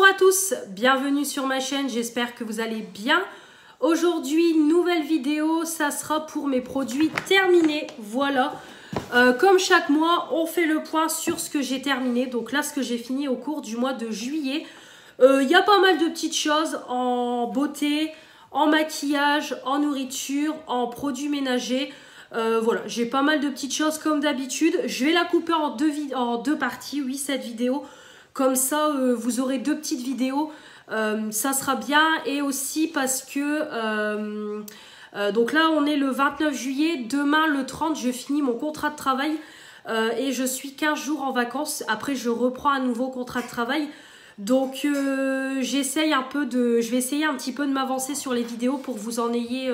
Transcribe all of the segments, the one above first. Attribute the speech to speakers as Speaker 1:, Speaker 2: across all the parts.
Speaker 1: Bonjour à tous, bienvenue sur ma chaîne, j'espère que vous allez bien. Aujourd'hui, nouvelle vidéo, ça sera pour mes produits terminés, voilà. Comme chaque mois, on fait le point sur ce que j'ai terminé. Donc là, ce que j'ai fini au cours du mois de juillet. Il y a pas mal de petites choses en beauté, en maquillage, en nourriture, en produits ménagers. Voilà, j'ai pas mal de petites choses comme d'habitude. Je vais la couper en deux parties, oui, cette vidéo. Comme ça, vous aurez deux petites vidéos. Ça sera bien. Et aussi parce que... donc là, on est le 29 juillet. Demain, le 30, je finis mon contrat de travail. Et je suis 15 jours en vacances. Après, je reprends un nouveau contrat de travail. Donc, j'essaye un peu de... Je vais essayer un petit peu de m'avancer sur les vidéos pour que vous en ayez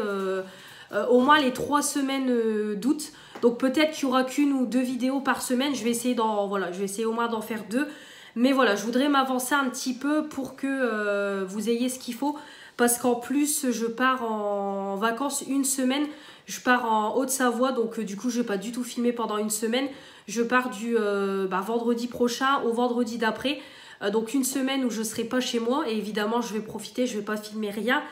Speaker 1: au moins les 3 semaines d'août. Donc, peut-être qu'il n'y aura qu'une ou deux vidéos par semaine. Je vais essayer voilà, je vais essayer au moins d'en faire 2. Mais voilà, je voudrais m'avancer un petit peu pour que vous ayez ce qu'il faut. Parce qu'en plus, je pars en vacances une semaine. Je pars en Haute-Savoie, donc du coup, je ne vais pas du tout filmer pendant une semaine. Je pars du vendredi prochain au vendredi d'après. Donc une semaine où je ne serai pas chez moi. Et évidemment, je vais profiter, je ne vais pas filmer rien.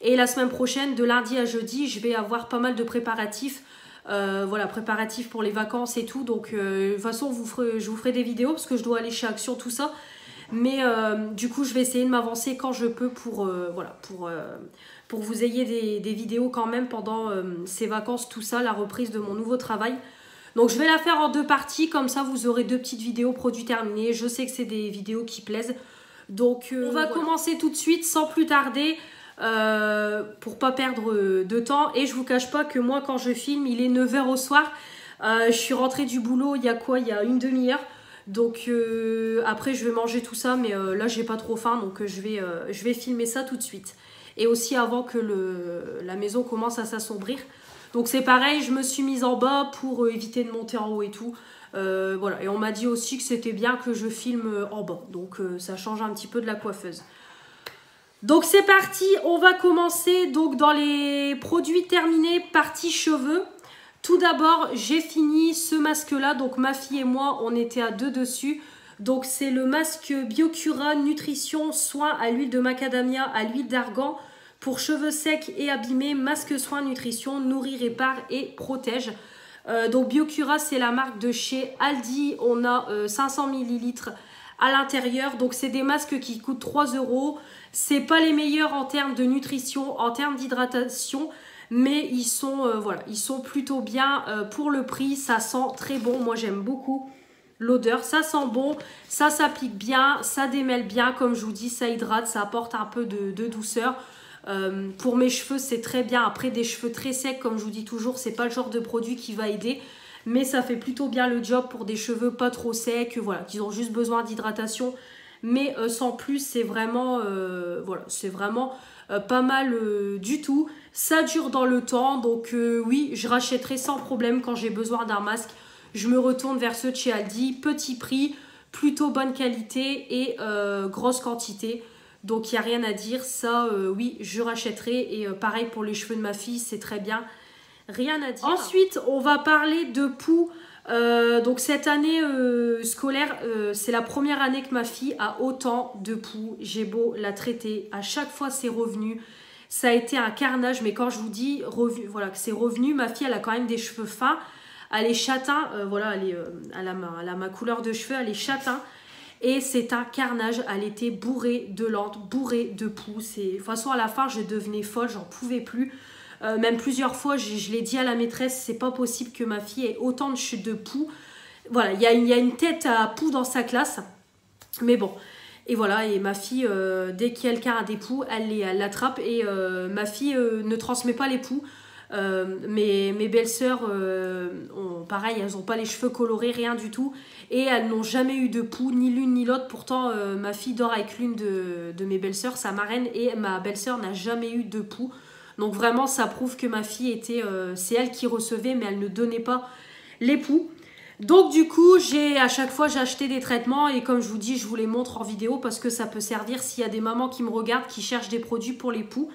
Speaker 1: Et la semaine prochaine, de lundi à jeudi, je vais avoir pas mal de préparatifs. Voilà, préparatifs pour les vacances et tout. Donc de toute façon, je vous ferai des vidéos parce que je dois aller chez Action, tout ça. Mais du coup, je vais essayer de m'avancer quand je peux pour vous ayez des vidéos quand même pendant ces vacances, tout ça, la reprise de mon nouveau travail. Donc je vais la faire en 2 parties, comme ça vous aurez 2 petites vidéos produits terminés. Je sais que c'est des vidéos qui plaisent. Donc on va commencer tout de suite sans plus tarder. Pour pas perdre de temps. Et je vous cache pas que moi quand je filme, il est 9 h au soir. Je suis rentrée du boulot il y a une demi-heure. Donc après je vais manger tout ça, mais là j'ai pas trop faim, donc je vais filmer ça tout de suite. Et aussi avant que la maison commence à s'assombrir. Donc c'est pareil, je me suis mise en bas pour éviter de monter en haut et tout. Voilà. Et on m'a dit aussi que c'était bien que je filme en bas. Donc ça change un petit peu de la coiffeuse. Donc c'est parti, on va commencer donc dans les produits terminés, partie cheveux. Tout d'abord, j'ai fini ce masque-là, donc ma fille et moi, on était à 2 dessus. Donc c'est le masque Biocura Nutrition Soin à l'huile de macadamia, à l'huile d'argan pour cheveux secs et abîmés, masque soin nutrition, nourrit, répare et protège. Donc Biocura, c'est la marque de chez Aldi, on a 500 ml à l'intérieur. Donc c'est des masques qui coûtent 3 €. C'est pas les meilleurs en termes de nutrition, en termes d'hydratation, mais ils sont, voilà, ils sont plutôt bien pour le prix. Ça sent très bon, moi j'aime beaucoup l'odeur, ça sent bon, ça s'applique bien, ça démêle bien, comme je vous dis, ça hydrate, ça apporte un peu de douceur. Pour mes cheveux, c'est très bien. Après, des cheveux très secs, comme je vous dis toujours, c'est pas le genre de produit qui va aider. Mais ça fait plutôt bien le job pour des cheveux pas trop secs, voilà, qui ont juste besoin d'hydratation. Mais sans plus, c'est vraiment, voilà, c'est vraiment pas mal du tout. Ça dure dans le temps, donc oui, je rachèterai sans problème quand j'ai besoin d'un masque. Je me retourne vers ceux de chez Aldi, petit prix, plutôt bonne qualité et grosse quantité. Donc il n'y a rien à dire, ça oui, je rachèterai. Et pareil pour les cheveux de ma fille, c'est très bien. Rien à dire. Ensuite, on va parler de poux. Donc cette année scolaire, c'est la première année que ma fille a autant de poux. J'ai beau la traiter, à chaque fois c'est revenu. Ça a été un carnage, mais quand je vous dis voilà, que c'est revenu, ma fille elle a quand même des cheveux fins. Elle est châtain, voilà, elle a ma couleur de cheveux, elle est châtain. Et c'est un carnage, elle était bourrée de lentes, bourrée de poux. De toute façon à la fin je devenais folle, j'en pouvais plus. Même plusieurs fois, je l'ai dit à la maîtresse, c'est pas possible que ma fille ait autant de chutes de poux. Voilà, il y a une tête à poux dans sa classe. Mais bon, et voilà, et ma fille, dès que quelqu'un a des poux, elle l'attrape. Et ma fille ne transmet pas les poux. Mes belles-sœurs, pareil, elles n'ont pas les cheveux colorés, rien du tout. Et elles n'ont jamais eu de poux, ni l'une ni l'autre. Pourtant, ma fille dort avec l'une de mes belles-sœurs, sa marraine. Et ma belle-sœur n'a jamais eu de poux. Donc vraiment, ça prouve que ma fille était... c'est elle qui recevait, mais elle ne donnait pas les poux. Donc du coup, à chaque fois, j'ai acheté des traitements. Et comme je vous dis, je vous les montre en vidéo parce que ça peut servir s'il y a des mamans qui me regardent, qui cherchent des produits pour les poux.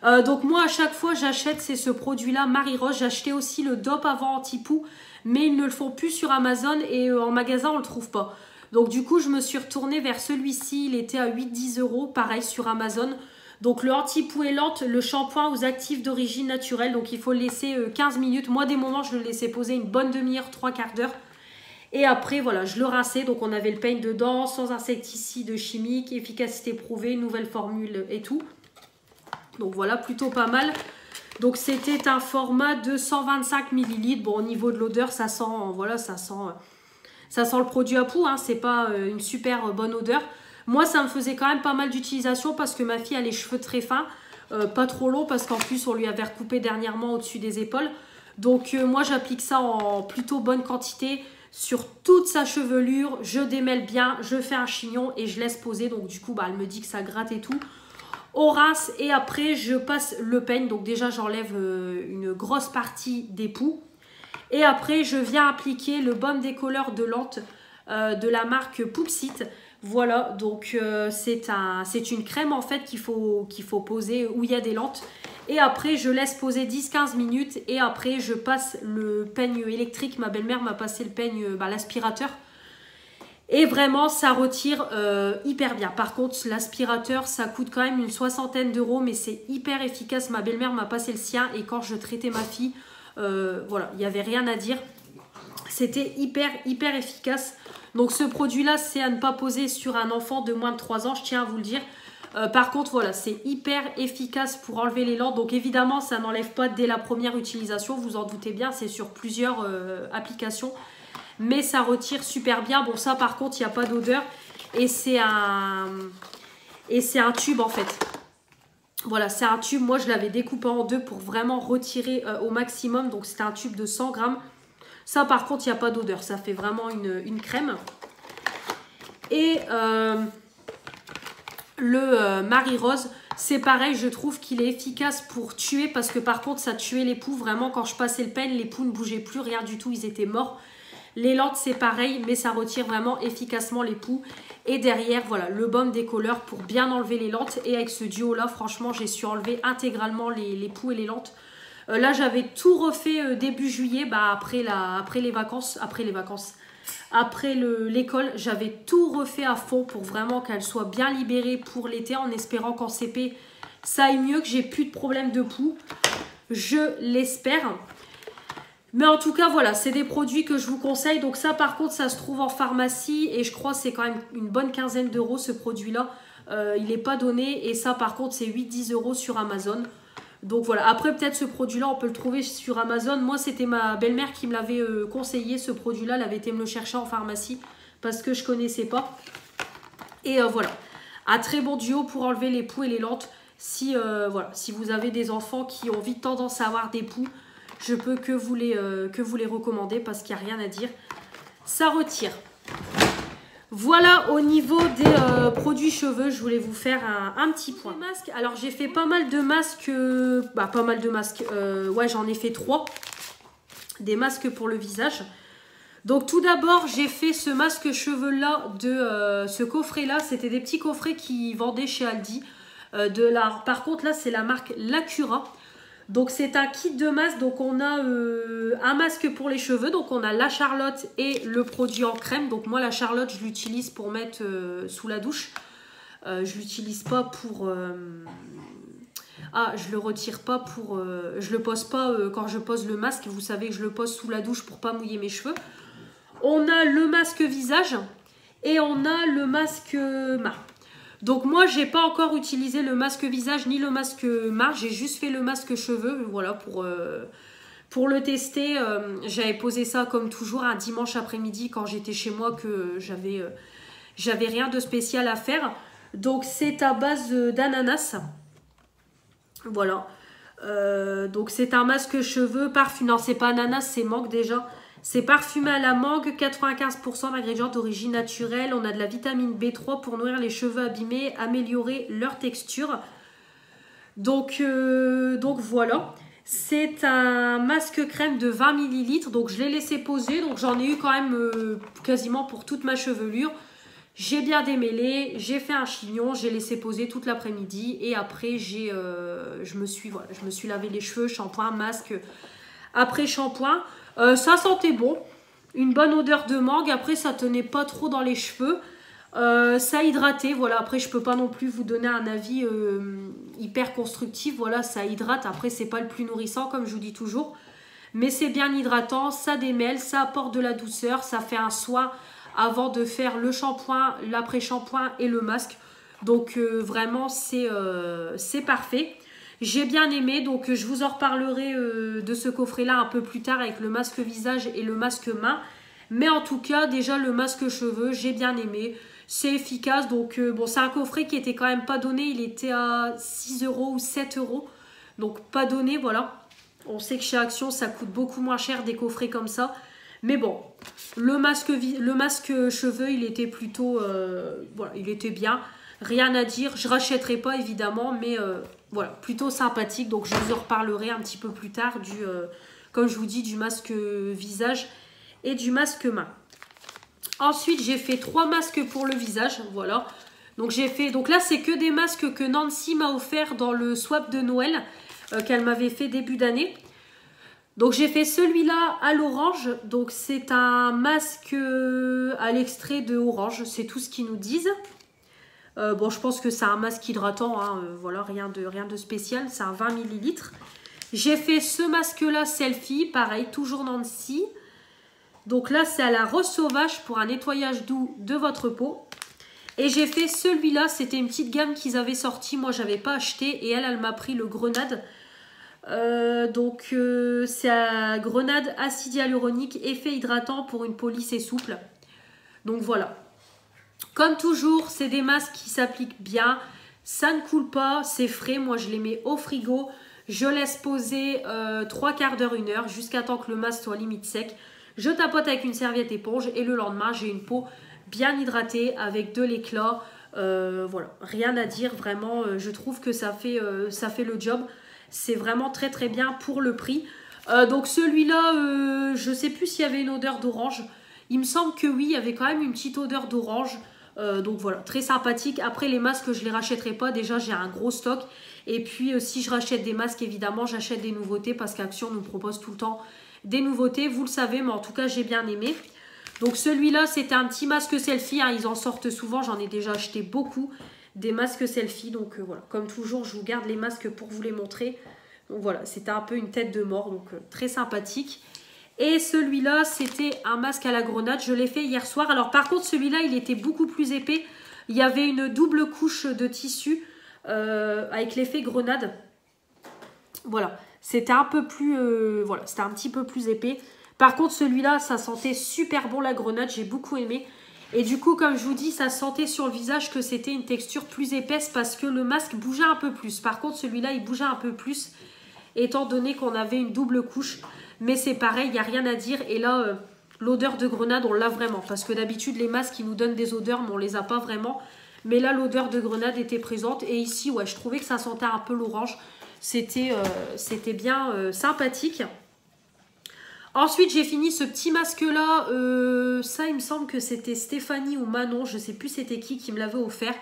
Speaker 1: Donc moi, à chaque fois, j'achète, c'est ce produit-là, Marie Rose. J'ai acheté aussi le DOP avant anti-poux, mais ils ne le font plus sur Amazon et en magasin, on ne le trouve pas. Donc du coup, je me suis retournée vers celui-ci. Il était à 8-10 €, pareil sur Amazon. Donc le anti-poux et lente, le shampoing aux actifs d'origine naturelle. Donc il faut le laisser 15 minutes. Moi, des moments, je le laissais poser une bonne demi-heure, 3/4 d'heure. Et après, voilà, je le rinçais. Donc on avait le peigne dedans, sans insecticide chimique, efficacité prouvée, nouvelle formule et tout. Donc voilà, plutôt pas mal. Donc c'était un format de 125 ml. Bon, au niveau de l'odeur, ça sent, voilà, ça sent le produit à poux, hein. C'est pas une super bonne odeur. Moi, ça me faisait quand même pas mal d'utilisation parce que ma fille a les cheveux très fins, pas trop longs parce qu'en plus, on lui avait recoupé dernièrement au-dessus des épaules. Donc, moi, j'applique ça en plutôt bonne quantité sur toute sa chevelure. Je démêle bien, je fais un chignon et je laisse poser. Donc, du coup, bah, elle me dit que ça gratte et tout. On rince et après, je passe le peigne. Donc, déjà, j'enlève une grosse partie des poux. Et après, je viens appliquer le baume décolleur de lente de la marque Poupsite. Voilà, donc c'est une crème en fait qu'il faut poser où il y a des lentes. Et après, je laisse poser 10-15 minutes et après, je passe le peigne électrique. Ma belle-mère m'a passé le peigne, l'aspirateur. Et vraiment, ça retire hyper bien. Par contre, l'aspirateur, ça coûte quand même une 60aine d'euros, mais c'est hyper efficace. Ma belle-mère m'a passé le sien et quand je traitais ma fille, voilà, il n'y avait rien à dire. C'était hyper efficace. Donc ce produit-là, c'est à ne pas poser sur un enfant de moins de 3 ans, je tiens à vous le dire. Par contre, voilà, c'est hyper efficace pour enlever les lentes. Donc évidemment, ça n'enlève pas dès la première utilisation, vous en doutez bien, c'est sur plusieurs applications. Mais ça retire super bien. Bon, ça par contre, il n'y a pas d'odeur. Et c'est un tube en fait. Voilà, c'est un tube. Moi, je l'avais découpé en deux pour vraiment retirer au maximum. Donc, c'était un tube de 100 grammes. Ça, par contre, il n'y a pas d'odeur. Ça fait vraiment une crème. Et le Marie Rose, c'est pareil. Je trouve qu'il est efficace pour tuer. Parce que par contre, ça tuait les poux. Vraiment, quand je passais le peigne, les poux ne bougeaient plus. Rien du tout. Ils étaient morts. Les lentes, c'est pareil. Mais ça retire vraiment efficacement les poux. Et derrière, voilà, le baume décolleur pour bien enlever les lentes. Et avec ce duo-là, franchement, j'ai su enlever intégralement les poux et les lentes. Là, j'avais tout refait début juillet, bah, après l'école, j'avais tout refait à fond pour vraiment qu'elle soit bien libérée pour l'été, en espérant qu'en CP, ça aille mieux, que j'ai plus de problème de poux. Je l'espère. Mais en tout cas, voilà, c'est des produits que je vous conseille. Donc ça, par contre, ça se trouve en pharmacie et je crois que c'est quand même une bonne quinzaine d'euros ce produit-là. Il n'est pas donné et ça, par contre, c'est 8-10 € sur Amazon. Donc voilà, après peut-être ce produit-là, on peut le trouver sur Amazon. Moi, c'était ma belle-mère qui me l'avait conseillé, ce produit-là. Elle avait été me le chercher en pharmacie parce que je ne connaissais pas. Et voilà, un très bon duo pour enlever les poux et les lentes. Si vous avez des enfants qui ont vite tendance à avoir des poux, je peux que vous les recommander parce qu'il n'y a rien à dire. Ça retire. Voilà au niveau des produits cheveux, je voulais vous faire un petit point. Les masques, alors j'ai fait pas mal de masques, ouais, j'en ai fait 3. Des masques pour le visage. Donc tout d'abord, j'ai fait ce masque cheveux là, ce coffret là, c'était des petits coffrets qui vendaient chez Aldi. Par contre là, c'est la marque Lacura. Donc c'est un kit de masque, donc on a un masque pour les cheveux, donc on a la Charlotte et le produit en crème. Donc moi la Charlotte je l'utilise pour mettre sous la douche, je l'utilise pas pour... je le retire pas pour... je le pose pas quand je pose le masque, vous savez que je le pose sous la douche pour pas mouiller mes cheveux. On a le masque visage et on a le masque main. Donc moi, j'ai pas encore utilisé le masque visage ni le masque main. J'ai juste fait le masque cheveux, voilà, pour le tester. J'avais posé ça comme toujours un dimanche après-midi quand j'étais chez moi, que j'avais rien de spécial à faire. Donc c'est à base d'ananas. Voilà. Donc c'est un masque cheveux parfumé. Non, c'est pas ananas, c'est mangue déjà. C'est parfumé à la mangue, 95% d'ingrédients d'origine naturelle. On a de la vitamine B3 pour nourrir les cheveux abîmés, améliorer leur texture. Donc voilà. C'est un masque crème de 20 ml. Donc je l'ai laissé poser. Donc j'en ai eu quand même quasiment pour toute ma chevelure. J'ai bien démêlé, j'ai fait un chignon, j'ai laissé poser toute l'après-midi. Et après, je me suis lavé les cheveux, shampoing, masque, après shampoing. Ça sentait bon. Une bonne odeur de mangue. Après, ça tenait pas trop dans les cheveux. Ça hydratait. Voilà, après, je peux pas non plus vous donner un avis hyper constructif. Voilà, ça hydrate. Après, c'est pas le plus nourrissant, comme je vous dis toujours. Mais c'est bien hydratant. Ça démêle, ça apporte de la douceur. Ça fait un soin avant de faire le shampoing, l'après-shampoing et le masque. Donc, vraiment, c'est parfait. J'ai bien aimé, donc je vous en reparlerai de ce coffret-là un peu plus tard avec le masque visage et le masque main. Mais en tout cas, déjà le masque cheveux, j'ai bien aimé. C'est efficace, donc bon, c'est un coffret qui était quand même pas donné. Il était à 6 € ou 7 €. Donc pas donné, voilà. On sait que chez Action, ça coûte beaucoup moins cher des coffrets comme ça. Mais bon, le masque cheveux, il était plutôt... voilà, il était bien. Rien à dire. Je rachèterai pas, évidemment, mais... voilà, plutôt sympathique. Donc, je vous en reparlerai un petit peu plus tard comme je vous dis, du masque visage et du masque main. Ensuite, j'ai fait 3 masques pour le visage. Voilà. Donc, donc là, c'est que des masques que Nancy m'a offert dans le swap de Noël qu'elle m'avait fait début d'année. Donc, j'ai fait celui-là à l'orange. Donc, c'est un masque à l'extrait de orange. C'est tout ce qu'ils nous disent. Bon, je pense que c'est un masque hydratant, hein, voilà, rien de spécial, c'est un 20 ml. J'ai fait ce masque-là, selfie, pareil, toujours Nancy. Donc là, c'est à la rose sauvage pour un nettoyage doux de votre peau. Et j'ai fait celui-là, c'était une petite gamme qu'ils avaient sorti, moi, j'avais pas acheté. Et elle m'a pris le grenade. C'est un grenade acide hyaluronique, effet hydratant pour une peau lisse et souple. Donc voilà. Comme toujours, c'est des masques qui s'appliquent bien. Ça ne coule pas, c'est frais. Moi, je les mets au frigo. Je laisse poser 3/4 d'heure, 1 heure, jusqu'à temps que le masque soit limite sec. Je tapote avec une serviette éponge et le lendemain, j'ai une peau bien hydratée avec de l'éclat. Voilà, rien à dire. Vraiment, je trouve que ça fait le job. C'est vraiment très très bien pour le prix. Donc celui-là, je ne sais plus s'il y avait une odeur d'orange. Il me semble que oui, il y avait quand même une petite odeur d'orange. Donc voilà, très sympathique. Après, les masques, je ne les rachèterai pas. Déjà, j'ai un gros stock. Et puis, si je rachète des masques, évidemment, j'achète des nouveautés parce qu'Action nous propose tout le temps des nouveautés. Vous le savez, mais en tout cas, j'ai bien aimé. Donc celui-là, c'était un petit masque selfie. Hein, ils en sortent souvent. J'en ai déjà acheté beaucoup, des masques selfie. Donc voilà, comme toujours, je vous garde les masques pour vous les montrer. Donc voilà, c'était un peu une tête de mort. Donc très sympathique. Et celui-là, c'était un masque à la grenade. Je l'ai fait hier soir. Alors par contre, celui-là, il était beaucoup plus épais. Il y avait une double couche de tissu avec l'effet grenade. Voilà. C'était un peu plus... voilà, c'était un petit peu plus épais. Par contre, celui-là, ça sentait super bon la grenade. J'ai beaucoup aimé. Et du coup, comme je vous dis, ça sentait sur le visage que c'était une texture plus épaisse parce que le masque bougeait un peu plus. Par contre, celui-là, il bougeait un peu plus étant donné qu'on avait une double couche. Mais c'est pareil, il n'y a rien à dire. Et là, l'odeur de grenade, on l'a vraiment. Parce que d'habitude, les masques, ils nous donnent des odeurs, mais on ne les a pas vraiment. Mais là, l'odeur de grenade était présente. Et ici, ouais, je trouvais que ça sentait un peu l'orange. C'était bien sympathique. Ensuite, j'ai fini ce petit masque-là. Ça, il me semble que c'était Stéphanie ou Manon. Je ne sais plus c'était qui me l'avait offert.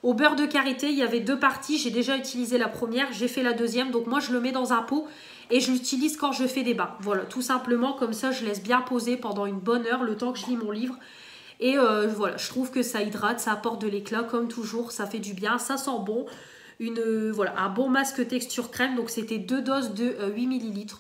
Speaker 1: Au beurre de karité, il y avait 2 parties. J'ai déjà utilisé la première. J'ai fait la deuxième. Donc, moi, je le mets dans un pot. Et je l'utilise quand je fais des bains. Voilà, tout simplement. Comme ça, je laisse bien poser pendant une bonne heure, le temps que je lis mon livre. Et voilà, je trouve que ça hydrate, ça apporte de l'éclat. Comme toujours, ça fait du bien. Ça sent bon. Voilà, un bon masque texture crème. Donc, c'était 2 doses de 8 ml.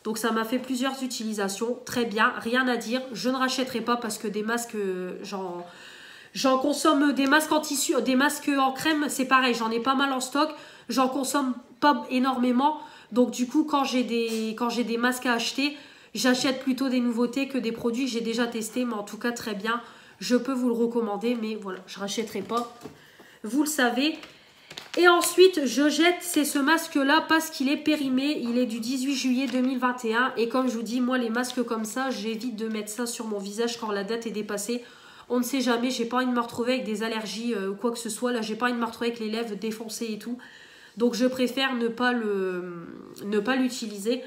Speaker 1: Donc, ça m'a fait plusieurs utilisations. Très bien, rien à dire. Je ne rachèterai pas parce que des masques, j'en consomme des masques en tissu, des masques en crème. C'est pareil, j'en ai pas mal en stock. J'en consomme pas énormément. Donc du coup, quand j'ai des masques à acheter, j'achète plutôt des nouveautés que des produits que j'ai déjà testés. Mais en tout cas, très bien. Je peux vous le recommander. Mais voilà, je ne rachèterai pas. Vous le savez. Et ensuite, je jette, c'est ce masque-là parce qu'il est périmé. Il est du 18 juillet 2021. Et comme je vous dis, moi, les masques comme ça, j'évite de mettre ça sur mon visage quand la date est dépassée. On ne sait jamais. J'ai pas envie de me retrouver avec des allergies ou quoi que ce soit. Là, j'ai pas envie de me retrouver avec les lèvres défoncées et tout. Donc, je préfère ne pas l'utiliser.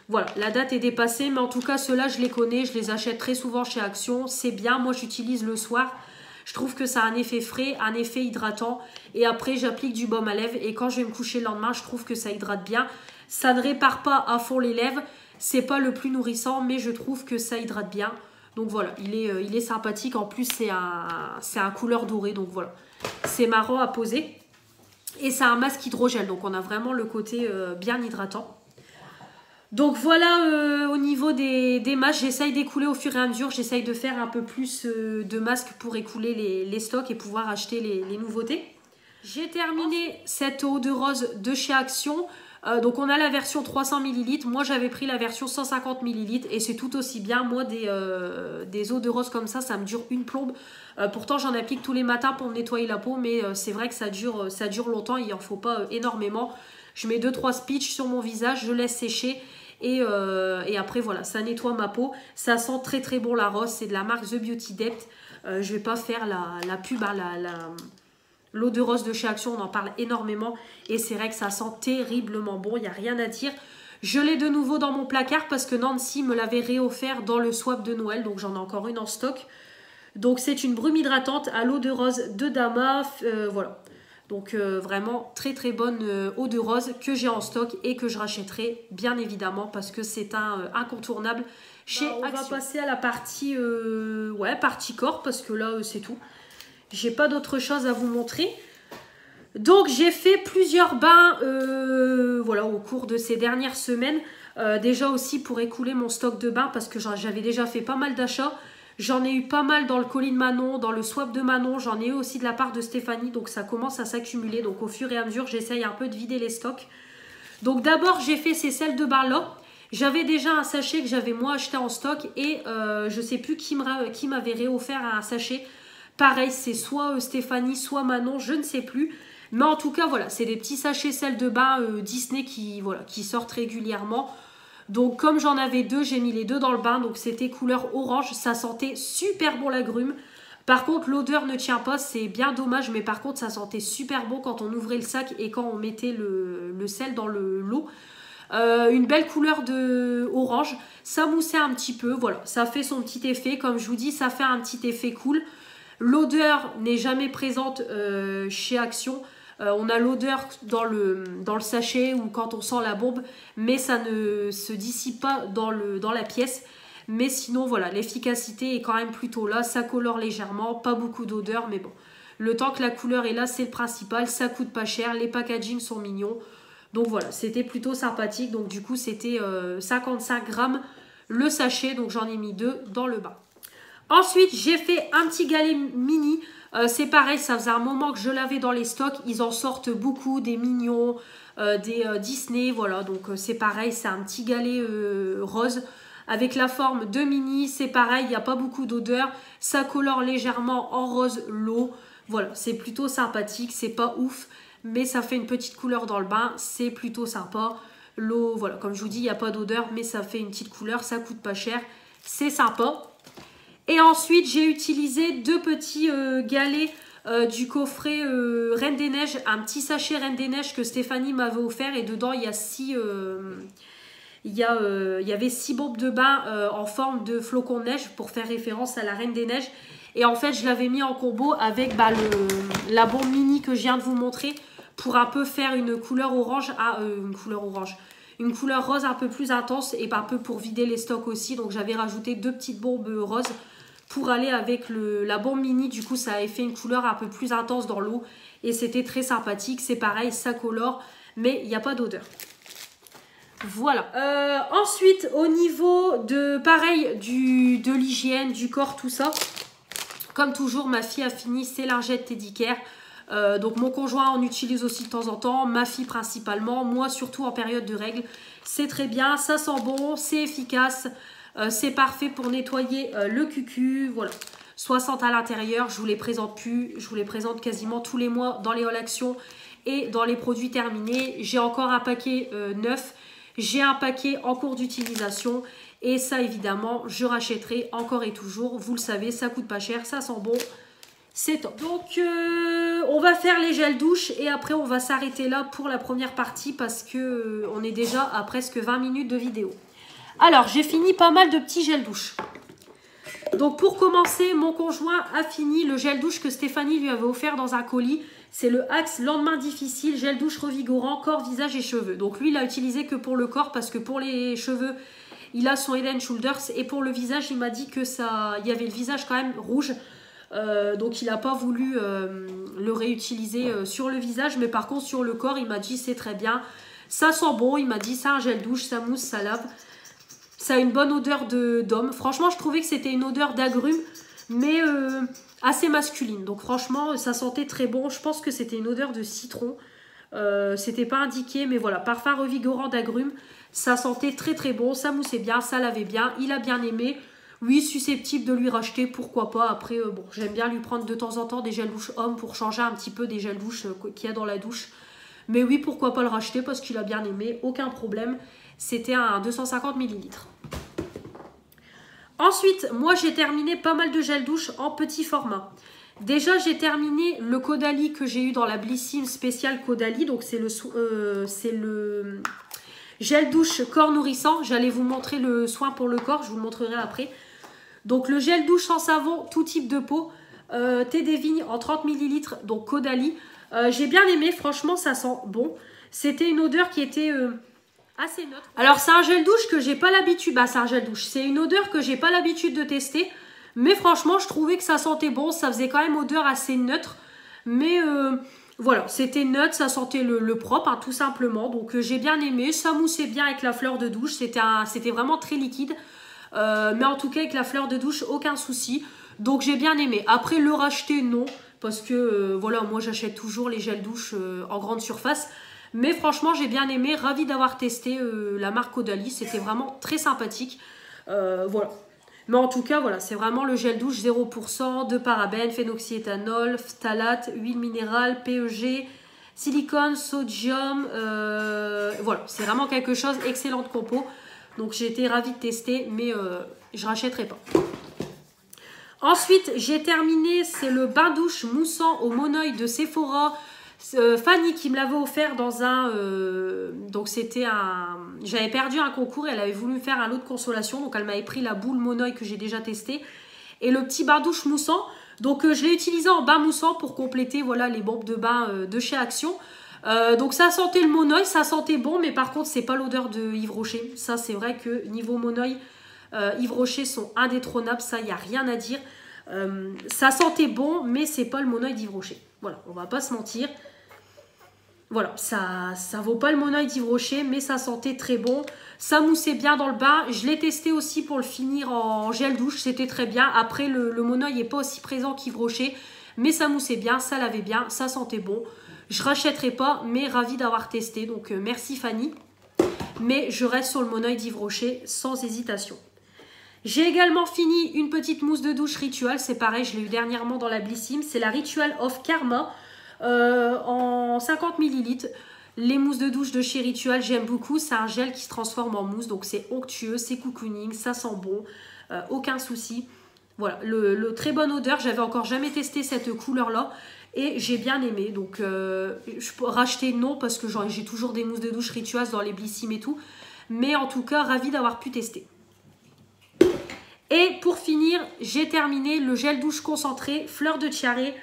Speaker 1: Voilà, la date est dépassée. Mais en tout cas, ceux-là, je les connais. Je les achète très souvent chez Action. C'est bien. Moi, j'utilise le soir. Je trouve que ça a un effet frais, un effet hydratant. Et après, j'applique du baume à lèvres. Et quand je vais me coucher le lendemain, je trouve que ça hydrate bien. Ça ne répare pas à fond les lèvres. C'est pas le plus nourrissant, mais je trouve que ça hydrate bien. Donc voilà, il est sympathique. En plus, c'est un couleur doré. Donc voilà, c'est marrant à poser. Et c'est un masque hydrogel. Donc on a vraiment le côté bien hydratant. Donc voilà, au niveau des masques, j'essaye d'écouler au fur et à mesure. J'essaye de faire un peu plus de masques pour écouler les stocks et pouvoir acheter les nouveautés. J'ai terminé cette eau de rose de chez Action. Donc on a la version 300 ml. Moi j'avais pris la version 150 ml et c'est tout aussi bien. Moi des eaux de rose comme ça me dure une plombe. Pourtant j'en applique tous les matins pour me nettoyer la peau, mais c'est vrai que ça dure longtemps. Il n'en faut pas énormément. Je mets 2-3 spitch sur mon visage, je laisse sécher. Et après voilà, ça nettoie ma peau. Ça sent très très bon la rose. C'est de la marque The Beauty Depth. Je vais pas faire la pub, hein, l'eau de rose de chez Action, on en parle énormément. Et c'est vrai que ça sent terriblement bon, il n'y a rien à dire. Je l'ai de nouveau dans mon placard parce que Nancy me l'avait réoffert dans le swap de Noël. Donc j'en ai encore une en stock. Donc c'est une brume hydratante à l'eau de rose de Dama. Voilà. Donc vraiment très très bonne eau de rose que j'ai en stock et que je rachèterai bien évidemment parce que c'est un incontournable chez Action. On va passer à la partie, partie corps parce que là c'est tout. J'ai pas d'autre chose à vous montrer. Donc j'ai fait plusieurs bains voilà, au cours de ces dernières semaines. Déjà aussi pour écouler mon stock de bains parce que j'avais déjà fait pas mal d'achats. J'en ai eu pas mal dans le colis de Manon, dans le swap de Manon. J'en ai eu aussi de la part de Stéphanie. Donc ça commence à s'accumuler. Donc au fur et à mesure, j'essaye un peu de vider les stocks. Donc d'abord, j'ai fait ces sels de bain là. J'avais déjà un sachet que j'avais moi acheté en stock. Et je sais plus qui m'avait réoffert un sachet. Pareil, c'est soit Stéphanie, soit Manon, je ne sais plus. Mais en tout cas, voilà, c'est des petits sachets sels de bain Disney qui sortent régulièrement. Donc comme j'en avais deux, j'ai mis les deux dans le bain. Donc c'était couleur orange, ça sentait super bon l'agrume. Par contre l'odeur ne tient pas, c'est bien dommage. Mais par contre ça sentait super bon quand on ouvrait le sac et quand on mettait le sel dans l'eau. Une belle couleur de orange, ça moussait un petit peu, voilà, ça fait son petit effet. Comme je vous dis, ça fait un petit effet cool. L'odeur n'est jamais présente chez Action. On a l'odeur dans le sachet ou quand on sent la bombe, mais ça ne se dissipe pas dans la pièce. Mais sinon, voilà, l'efficacité est quand même plutôt là. Ça colore légèrement, pas beaucoup d'odeur, mais bon. Le temps que la couleur est là, c'est le principal. Ça coûte pas cher, les packagings sont mignons. Donc voilà, c'était plutôt sympathique. Donc du coup, c'était 55 grammes le sachet. Donc j'en ai mis 2 dans le bain. Ensuite, j'ai fait un petit galet mini. C'est pareil, ça faisait un moment que je l'avais dans les stocks. Ils en sortent beaucoup, des mignons, des Disney. Voilà, donc c'est pareil, c'est un petit galet rose avec la forme de mini. C'est pareil, il n'y a pas beaucoup d'odeur. Ça colore légèrement en rose l'eau. Voilà, c'est plutôt sympathique. C'est pas ouf, mais ça fait une petite couleur dans le bain. C'est plutôt sympa. L'eau, voilà, comme je vous dis, il n'y a pas d'odeur, mais ça fait une petite couleur. Ça coûte pas cher. C'est sympa. Et ensuite, j'ai utilisé 2 petits galets du coffret Reine des Neiges. Un petit sachet Reine des Neiges que Stéphanie m'avait offert. Et dedans, il y a il y avait 6 bombes de bain en forme de flocons de neige pour faire référence à la Reine des Neiges. Et en fait, je l'avais mis en combo avec la bombe mini que je viens de vous montrer pour un peu faire une couleur orange. Une couleur rose un peu plus intense et un peu pour vider les stocks aussi. Donc j'avais rajouté 2 petites bombes roses pour aller avec la bombe mini. Du coup, ça avait fait une couleur un peu plus intense dans l'eau et c'était très sympathique. C'est pareil, ça colore, mais il n'y a pas d'odeur. Voilà. Ensuite, au niveau de de l'hygiène, du corps, tout ça, comme toujours, ma fille a fini ses lingettes Teddy Care. Donc mon conjoint en utilise aussi de temps en temps, ma fille principalement, moi surtout en période de règles. C'est très bien, ça sent bon, c'est efficace, c'est parfait pour nettoyer le cucu, voilà. 60 à l'intérieur, je vous les présente plus, je vous les présente quasiment tous les mois dans les All Action et dans les produits terminés. J'ai encore un paquet neuf, j'ai un paquet en cours d'utilisation et ça évidemment je rachèterai encore et toujours, vous le savez, ça coûte pas cher, ça sent bon. C'est top. Donc, on va faire les gels douche et après, on va s'arrêter là pour la première partie parce que on est déjà à presque 20 minutes de vidéo. Alors, j'ai fini pas mal de petits gels douche. Donc, pour commencer, mon conjoint a fini le gel douche que Stéphanie lui avait offert dans un colis. C'est le Axe Lendemain Difficile, gel douche revigorant, corps, visage et cheveux. Donc, lui, il l'a utilisé que pour le corps parce que pour les cheveux Il a son Head and Shoulders et pour le visage, il m'a dit que il y avait le visage quand même rouge. Donc il n'a pas voulu le réutiliser sur le visage, mais par contre sur le corps, il m'a dit c'est très bien. Ça sent bon, il m'a dit c'est un gel douche, ça mousse, ça lave. Ça a une bonne odeur d'homme. Franchement, je trouvais que c'était une odeur d'agrumes, mais assez masculine. Donc franchement, ça sentait très bon. Je pense que c'était une odeur de citron. C'était pas indiqué, mais voilà, parfum revigorant d'agrumes. Ça sentait très très bon, ça moussait bien, ça lavait bien. Il a bien aimé. Oui, susceptible de lui racheter, pourquoi pas. Après, bon, j'aime bien lui prendre de temps en temps des gels douche hommes pour changer un petit peu des gels douche qu'il y a dans la douche. Mais oui, pourquoi pas le racheter parce qu'il a bien aimé, aucun problème. C'était un 250 ml. Ensuite, moi j'ai terminé pas mal de gel douche en petit format. Déjà, j'ai terminé le Caudalie que j'ai eu dans la Blissim spéciale Caudalie. Donc, c'est le gel douche corps nourrissant. J'allais vous montrer le soin pour le corps, je vous le montrerai après. Donc, le gel douche sans savon, tout type de peau. Thé des vignes en 30 ml, donc Caudalie. J'ai bien aimé, franchement ça sent bon. C'était une odeur qui était assez neutre. Alors c'est un gel douche que j'ai pas l'habitude, c'est un gel douche, c'est une odeur que j'ai pas l'habitude de tester. Mais franchement je trouvais que ça sentait bon, ça faisait quand même odeur assez neutre. Mais voilà, c'était neutre, ça sentait le propre hein, tout simplement. Donc j'ai bien aimé, ça moussait bien avec la fleur de douche, c'était vraiment très liquide. Mais en tout cas avec la fleur de douche, aucun souci. Donc j'ai bien aimé. Après le racheter, non. Parce que voilà, moi j'achète toujours les gels douche en grande surface. Mais franchement, j'ai bien aimé. Ravie d'avoir testé la marque Caudalie. C'était vraiment très sympathique. Voilà. Mais en tout cas, voilà, c'est vraiment le gel douche 0% de parabènes, phénoxyéthanol, phtalate, huile minérale, PEG, silicone, sodium. Voilà, c'est vraiment quelque chose, excellente compo. Donc j'ai été ravie de tester, mais je ne rachèterai pas. Ensuite, j'ai terminé, c'est le bain douche moussant au monoeil de Sephora. Fanny qui me l'avait offert dans un... donc c'était un... J'avais perdu un concours et elle avait voulu me faire un lot de consolation. Donc elle m'avait pris la boule monoeil que j'ai déjà testé. Et le petit bain douche moussant. Donc je l'ai utilisé en bain moussant pour compléter voilà, les bombes de bain de chez Action. Donc ça sentait le monoeil, ça sentait bon. Mais par contre, c'est pas l'odeur de Yves Rocher. Ça, c'est vrai que niveau monoeil... Yves Rocher sont indétrônables, ça, il n'y a rien à dire. Ça sentait bon, mais c'est pas le monoeil d'Yves Rocher. Voilà, on va pas se mentir. Voilà, ça vaut pas le monoeil d'Yves Rocher, mais ça sentait très bon. Ça moussait bien dans le bain. Je l'ai testé aussi pour le finir en gel douche, c'était très bien. Après, le monoeil n'est pas aussi présent qu'Yves Rocher, mais ça moussait bien, ça lavait bien, ça sentait bon. Je rachèterai pas, mais ravie d'avoir testé. Donc, merci Fanny. Mais je reste sur le monoeil d'Yves Rocher sans hésitation. J'ai également fini une petite mousse de douche Ritual. C'est pareil, je l'ai eu dernièrement dans la Blissim. C'est la Ritual of Karma en 50 ml. Les mousses de douche de chez Ritual, j'aime beaucoup. C'est un gel qui se transforme en mousse. Donc c'est onctueux, c'est cocooning, ça sent bon. Aucun souci. Voilà, le très bonne odeur. J'avais encore jamais testé cette couleur-là. Et j'ai bien aimé. Donc je peux racheter non parce que j'ai toujours des mousses de douche Ritual dans les Blissim et tout. Mais en tout cas, ravie d'avoir pu tester. Et pour finir, j'ai terminé le gel douche concentré fleur de tiare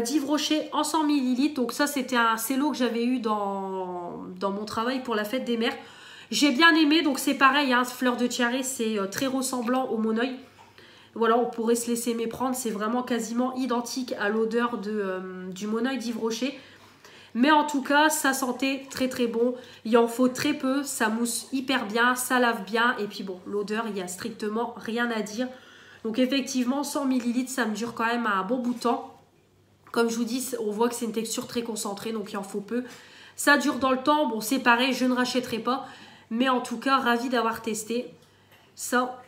Speaker 1: d'Yves Rocher en 100 ml. Donc ça, c'était un cello que j'avais eu dans mon travail pour la fête des mères. J'ai bien aimé, donc c'est pareil, hein, fleur de tiare, c'est très ressemblant au monoeil. Voilà, on pourrait se laisser méprendre, c'est vraiment quasiment identique à l'odeur du monoeil d'Yves Rocher. Mais en tout cas, ça sentait très très bon. Il en faut très peu, ça mousse hyper bien, ça lave bien. Et puis bon, l'odeur, il n'y a strictement rien à dire. Donc effectivement, 100 ml, ça me dure quand même un bon bout de temps. Comme je vous dis, on voit que c'est une texture très concentrée, donc il en faut peu. Ça dure dans le temps, bon c'est pareil, je ne rachèterai pas. Mais en tout cas, ravie d'avoir testé. Ça,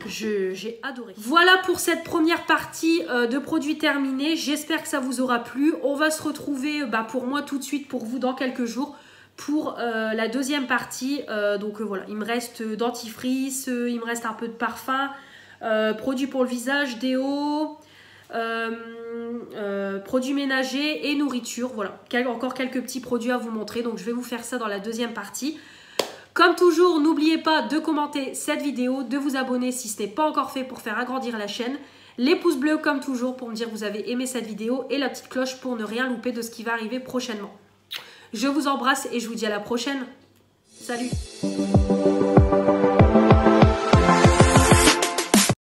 Speaker 1: j'ai adoré. Voilà pour cette première partie de produits terminés. J'espère que ça vous aura plu. On va se retrouver pour moi tout de suite, pour vous dans quelques jours, pour la deuxième partie. Donc voilà, il me reste dentifrice, il me reste un peu de parfum, produits pour le visage, déo, produits ménagers et nourriture. Voilà, encore quelques petits produits à vous montrer. Donc je vais vous faire ça dans la deuxième partie. Comme toujours, n'oubliez pas de commenter cette vidéo, de vous abonner si ce n'est pas encore fait pour faire agrandir la chaîne. Les pouces bleus comme toujours pour me dire que vous avez aimé cette vidéo et la petite cloche pour ne rien louper de ce qui va arriver prochainement. Je vous embrasse et je vous dis à la prochaine. Salut!